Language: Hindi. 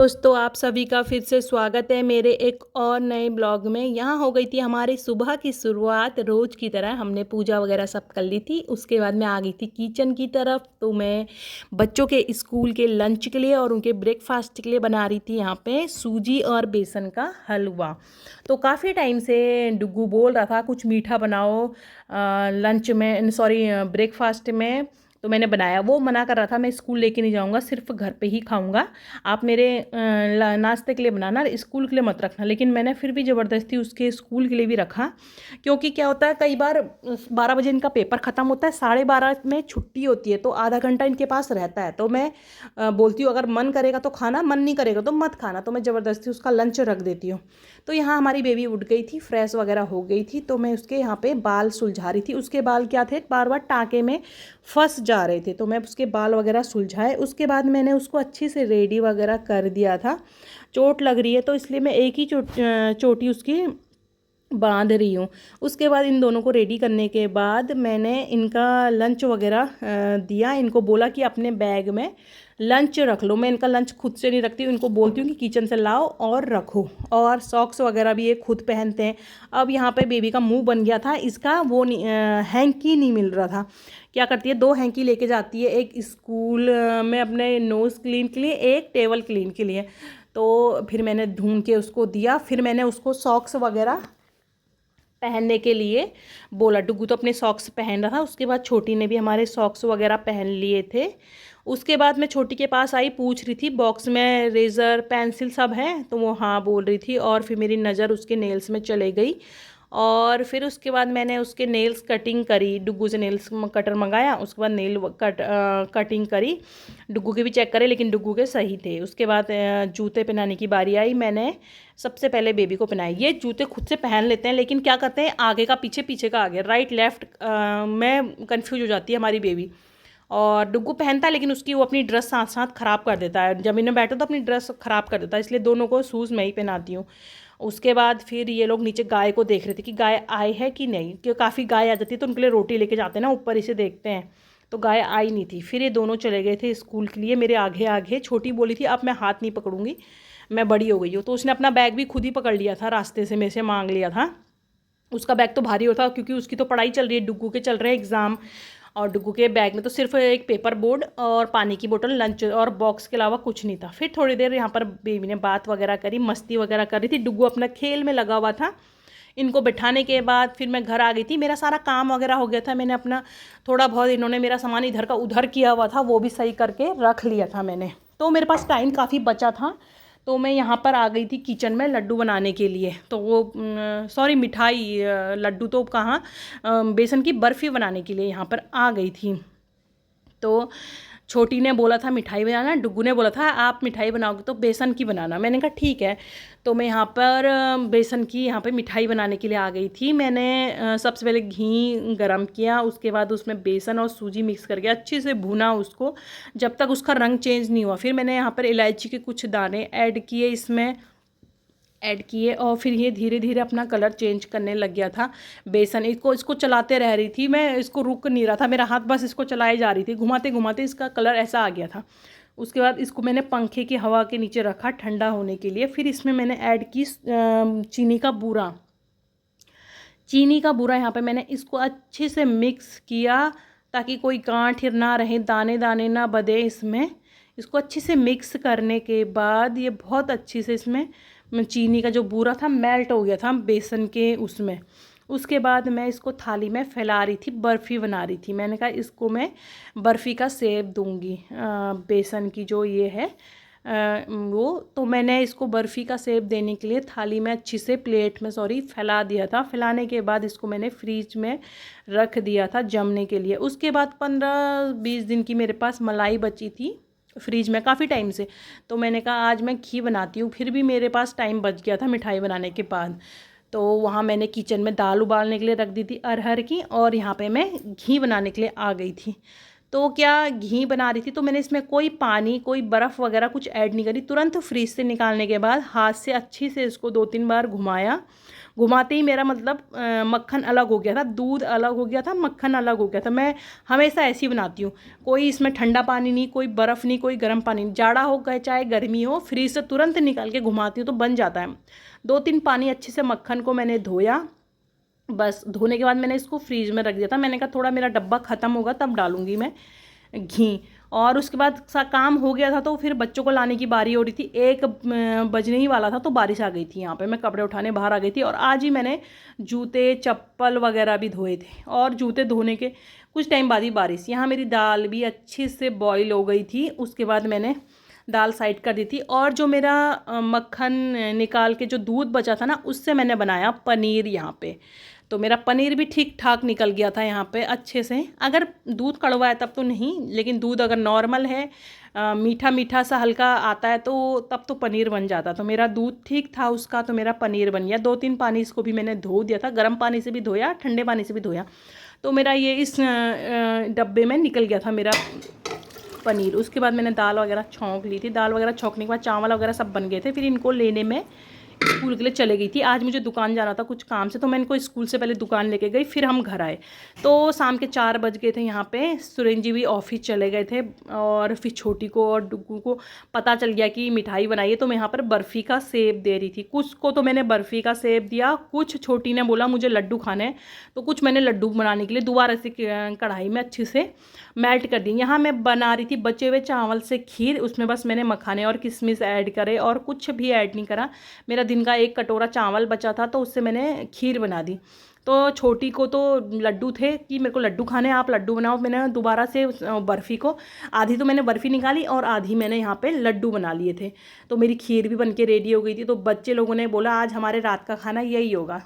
दोस्तों आप सभी का फिर से स्वागत है मेरे एक और नए ब्लॉग में। यहाँ हो गई थी हमारी सुबह की शुरुआत। रोज़ की तरह हमने पूजा वगैरह सब कर ली थी। उसके बाद मैं आ गई थी किचन की तरफ। तो मैं बच्चों के स्कूल के लंच के लिए और उनके ब्रेकफास्ट के लिए बना रही थी यहाँ पे सूजी और बेसन का हलवा। तो काफ़ी टाइम से डुग्गू बोल रहा था कुछ मीठा बनाओ लंच में, सॉरी ब्रेकफास्ट में। तो मैंने बनाया। वो मना कर रहा था मैं स्कूल लेके नहीं जाऊँगा, सिर्फ घर पे ही खाऊँगा। आप मेरे नाश्ते के लिए बनाना, स्कूल के लिए मत रखना। लेकिन मैंने फिर भी ज़बरदस्ती उसके स्कूल के लिए भी रखा, क्योंकि क्या होता है कई बार 12 बजे इनका पेपर ख़त्म होता है, 12:30 में छुट्टी होती है, तो आधा घंटा इनके पास रहता है। तो मैं बोलती हूँ अगर मन करेगा तो खाना, मन नहीं करेगा तो मत खाना। तो मैं ज़बरदस्ती उसका लंच रख देती हूँ। तो यहाँ हमारी बेबी उठ गई थी, फ्रेश वगैरह हो गई थी। तो मैं उसके यहाँ पे बाल सुलझा रही थी। उसके बाल क्या थे, बार बार टाँके में फंस जा रहे थे, तो मैं उसके बाल वगैरह सुलझाए। उसके बाद मैंने उसको अच्छी से रेडी वगैरह कर दिया था। चोट लग रही है तो इसलिए मैं एक ही चोटी उसकी बांध रही हूँ। उसके बाद इन दोनों को रेडी करने के बाद मैंने इनका लंच वगैरह दिया। इनको बोला कि अपने बैग में लंच रख लो। मैं इनका लंच खुद से नहीं रखती हूँ, इनको बोलती हूँ कि किचन से लाओ और रखो। और सॉक्स वगैरह भी ये खुद पहनते हैं। अब यहाँ पे बेबी का मुंह बन गया था इसका, वो हैंकी नहीं मिल रहा था। क्या करती है, 2 हैंकी लेके जाती है, एक स्कूल में अपने नोज़ क्लीन के लिए, एक टेबल क्लीन के लिए। तो फिर मैंने ढूंढ के उसको दिया। फिर मैंने उसको सॉक्स वगैरह पहनने के लिए बोला। डुग्गू तो अपने सॉक्स पहन रहा था। उसके बाद छोटी ने भी हमारे सॉक्स वगैरह पहन लिए थे। उसके बाद मैं छोटी के पास आई, पूछ रही थी बॉक्स में रेज़र पेंसिल सब है, तो वो हाँ बोल रही थी। और फिर मेरी नज़र उसके नेल्स में चले गई। और फिर उसके बाद मैंने उसके नेल्स कटिंग करी। डुग्गू से नेल्स कटर मंगाया, उसके बाद कटिंग करी। डुग्गू के भी चेक करे, लेकिन डुग्गू के सही थे। उसके बाद जूते पहनाने की बारी आई। मैंने सबसे पहले बेबी को पहनाई। ये जूते खुद से पहन लेते हैं, लेकिन क्या करते हैं आगे का पीछे, पीछे का आगे, राइट लेफ्ट में कंफ्यूज हो जाती है हमारी बेबी। और डुग्गू पहनता है, लेकिन उसकी वो अपनी ड्रेस साथ साथ ख़राब कर देता है। जमीन में बैठो तो अपनी ड्रेस ख़राब कर देता है, इसलिए दोनों को शूज़ मैं ही पहनाती हूँ। उसके बाद फिर ये लोग नीचे गाय को देख रहे थे कि गाय आई है कि नहीं, क्योंकि काफ़ी गाय आ जाती है तो उनके लिए रोटी लेके जाते हैं ना, ऊपर इसे देखते हैं। तो गाय आई नहीं थी। फिर ये दोनों चले गए थे स्कूल के लिए मेरे आगे आगे। छोटी बोली थी अब मैं हाथ नहीं पकड़ूंगी, मैं बड़ी हो गई हूँ। तो उसने अपना बैग भी खुद ही पकड़ लिया था, रास्ते से मेरे से मांग लिया था। उसका बैग तो भारी होता, क्योंकि उसकी तो पढ़ाई चल रही है, डुग्गू के चल रहे हैं एग्ज़ाम। और डुग्गू के बैग में तो सिर्फ एक पेपर बोर्ड और पानी की बोतल, लंच और बॉक्स के अलावा कुछ नहीं था। फिर थोड़ी देर यहाँ पर बेबी ने बात वगैरह करी, मस्ती वगैरह कर रही थी। डुग्गू अपना खेल में लगा हुआ था। इनको बिठाने के बाद फिर मैं घर आ गई थी। मेरा सारा काम वगैरह हो गया था। मैंने अपना थोड़ा बहुत, इन्होंने मेरा सामान इधर का उधर किया हुआ था, वो भी सही करके रख लिया था मैंने। तो मेरे पास टाइम काफ़ी बचा था। तो मैं यहाँ पर आ गई थी किचन में लड्डू बनाने के लिए। तो वो सॉरी मिठाई, लड्डू तो कहाँ, बेसन की बर्फ़ी बनाने के लिए यहाँ पर आ गई थी। तो छोटी ने बोला था मिठाई बनाना, डुग्गू ने बोला था आप मिठाई बनाओगे तो बेसन की बनाना। मैंने कहा ठीक है। तो मैं यहाँ पर बेसन की यहाँ पे मिठाई बनाने के लिए आ गई थी। मैंने सबसे पहले घी गरम किया, उसके बाद उसमें बेसन और सूजी मिक्स करके अच्छे से भूना उसको, जब तक उसका रंग चेंज नहीं हुआ। फिर मैंने यहाँ पर इलायची के कुछ दाने ऐड किए, इसमें ऐड किए, और फिर ये धीरे धीरे अपना कलर चेंज करने लग गया था। बेसन इसको चलाते रह रही थी मैं, इसको रुक नहीं रहा था मेरा हाथ, बस इसको चलाई जा रही थी, घुमाते घुमाते इसका कलर ऐसा आ गया था। उसके बाद इसको मैंने पंखे की हवा के नीचे रखा ठंडा होने के लिए। फिर इसमें मैंने ऐड की चीनी का बूरा। चीनी का बूरा यहाँ पे मैंने इसको अच्छे से मिक्स किया, ताकि कोई गांठ ना रहे, दाने दाने ना बधे इसमें। इसको अच्छे से मिक्स करने के बाद ये बहुत अच्छे से इसमें चीनी का जो बूरा था मेल्ट हो गया था बेसन के उसमें। उसके बाद मैं इसको थाली में फैला रही थी, बर्फ़ी बना रही थी। मैंने कहा इसको मैं बर्फ़ी का शेप दूंगी, बेसन की जो ये है वो। तो मैंने इसको बर्फ़ी का शेप देने के लिए थाली में अच्छी से, प्लेट में सॉरी, फैला दिया था। फैलाने के बाद इसको मैंने फ्रीज में रख दिया था जमने के लिए। उसके बाद 15-20 दिन की मेरे पास मलाई बची थी फ्रीज में काफ़ी टाइम से। तो मैंने कहा आज मैं घी बनाती हूँ। फिर भी मेरे पास टाइम बच गया था मिठाई बनाने के बाद। तो वहाँ मैंने किचन में दाल उबालने के लिए रख दी थी अरहर की, और यहाँ पे मैं घी बनाने के लिए आ गई थी। तो क्या घी बना रही थी, तो मैंने इसमें कोई पानी कोई बर्फ़ वगैरह कुछ ऐड नहीं करी। तुरंत फ्रीज से निकालने के बाद हाथ से अच्छी से इसको 2-3 बार घुमाया। घुमाते ही मेरा मतलब मक्खन अलग हो गया था, दूध अलग हो गया था, मक्खन अलग हो गया था। मैं हमेशा ऐसी बनाती हूँ, कोई इसमें ठंडा पानी नहीं, कोई बर्फ़ नहीं, कोई गर्म पानी नहीं, जाड़ा हो गए चाहे गर्मी हो, फ्रीज से तुरंत निकाल के घुमाती हूँ तो बन जाता है। 2-3 पानी अच्छे से मक्खन को मैंने धोया। बस धोने के बाद मैंने इसको फ्रीज में रख दिया था। मैंने कहा थोड़ा मेरा डब्बा ख़त्म होगा तब डालूंगी मैं घी। और उसके बाद सा काम हो गया था तो फिर बच्चों को लाने की बारी हो रही थी। 1 बजने ही वाला था तो बारिश आ गई थी। यहाँ पे मैं कपड़े उठाने बाहर आ गई थी और आज ही मैंने जूते चप्पल वगैरह भी धोए थे। और जूते धोने के कुछ टाइम बाद ही बारिश। यहाँ मेरी दाल भी अच्छे से बॉईल हो गई थी। उसके बाद मैंने दाल साइड कर दी थी और जो मेरा मक्खन निकाल के जो दूध बचा था ना, उससे मैंने बनाया पनीर यहाँ पे। तो मेरा पनीर भी ठीक ठाक निकल गया था यहाँ पे अच्छे से। अगर दूध कड़वा है तब तो नहीं, लेकिन दूध अगर नॉर्मल है, मीठा मीठा सा हल्का आता है तो तब तो पनीर बन जाता। तो मेरा दूध ठीक था उसका, तो मेरा पनीर बन गया। 2-3 पानी इसको भी मैंने धो दिया था, गर्म पानी से भी धोया, ठंडे पानी से भी धोया। तो मेरा ये इस डब्बे में निकल गया था मेरा पनीर। उसके बाद मैंने दाल वगैरह छौंक ली थी। दाल वगैरह छौंकने के बाद चावल वगैरह सब बन गए थे। फिर इनको लेने में स्कूल के लिए चले गई थी। आज मुझे दुकान जाना था कुछ काम से, तो मैं इनको स्कूल से पहले दुकान लेके गई, फिर हम घर आए। तो शाम के 4 बज गए थे। यहाँ पे सुरेंद्र जी भी ऑफिस चले गए थे और फिर छोटी को और डुग्गू को पता चल गया कि मिठाई बनाई है, तो मैं यहाँ पर बर्फ़ी का सेब दे रही थी। कुछ को तो मैंने बर्फ़ी का सेब दिया, कुछ छोटी ने बोला मुझे लड्डू खाने हैं, तो कुछ मैंने लड्डू बनाने के लिए दोबारा से कढ़ाई में अच्छे से मेल्ट कर दी। यहाँ मैं बना रही थी बचे हुए चावल से खीर। उसमें बस मैंने मखाने और किशमिश ऐड करे और कुछ भी ऐड नहीं करा। मेरा दिन का 1 कटोरा चावल बचा था तो उससे मैंने खीर बना दी। तो छोटी को तो लड्डू थे कि मेरे को लड्डू खाने, आप लड्डू बनाओ। मैंने दोबारा से बर्फ़ी को आधी तो मैंने बर्फ़ी निकाली और आधी मैंने यहाँ पे लड्डू बना लिए थे। तो मेरी खीर भी बन के रेडी हो गई थी। तो बच्चे लोगों ने बोला आज हमारे रात का खाना यही होगा।